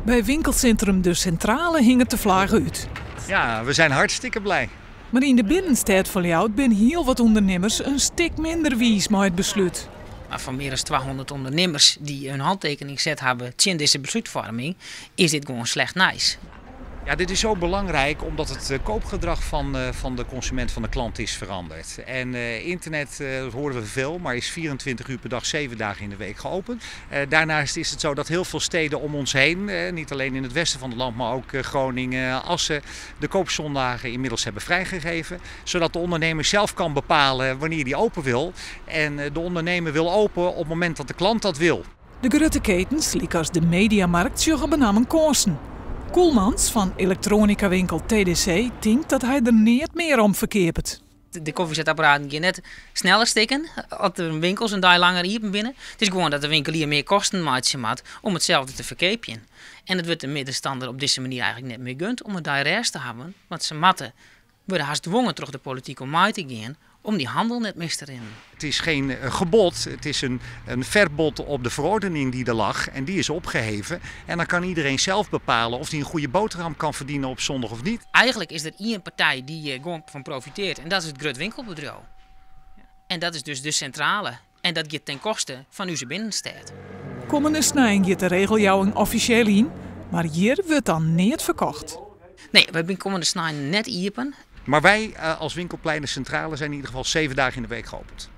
Bij winkelcentrum De Centrale hing het de vlaag uit. Ja, we zijn hartstikke blij. Maar in de binnenstad van Ljouwert zijn heel wat ondernemers een stuk minder wies met het besluit. Maar van meer dan 200 ondernemers die hun handtekening gezet hebben tegen deze besluitvorming, is dit gewoon slecht nice. Ja, dit is zo belangrijk omdat het koopgedrag van de consument, van de klant is veranderd. En internet, dat horen we veel, maar is 24 uur per dag, 7 dagen in de week geopend. Daarnaast is het zo dat heel veel steden om ons heen, niet alleen in het westen van het land, maar ook Groningen, Assen, de koopzondagen inmiddels hebben vrijgegeven. Zodat de ondernemer zelf kan bepalen wanneer hij open wil. En de ondernemer wil open op het moment dat de klant dat wil. De grote ketens, als de Mediamarkt, zullen benamen kosten. Koelmans van elektronica-winkel TDC denkt dat hij er niet meer om verkeert. De koffiezetapparaten gaan net sneller stikken als de winkels een dag langer hier binnen. Het is gewoon dat de winkelier meer kosten maakt om hetzelfde te verkopen. En het wordt de middenstander op deze manier eigenlijk net meer gunt om een dag rest te hebben. Want ze worden haast dwongen terug de politiek om mij te gaan om die handel net mis te rennen. Het is geen gebod, het is een verbod op de verordening die er lag en die is opgeheven. En dan kan iedereen zelf bepalen of hij een goede boterham kan verdienen op zondag of niet. Eigenlijk is er één partij die gewoon van profiteert en dat is het groot winkelbedrijf. En dat is dus de centrale. En dat gaat ten koste van onze binnenstad. Komende snijing gaat de regeljouwing officieel in, maar hier wordt dan niet verkocht. Nee, we zijn komende snijing net open. Maar wij als winkelplein De Centrale zijn in ieder geval 7 dagen in de week geopend.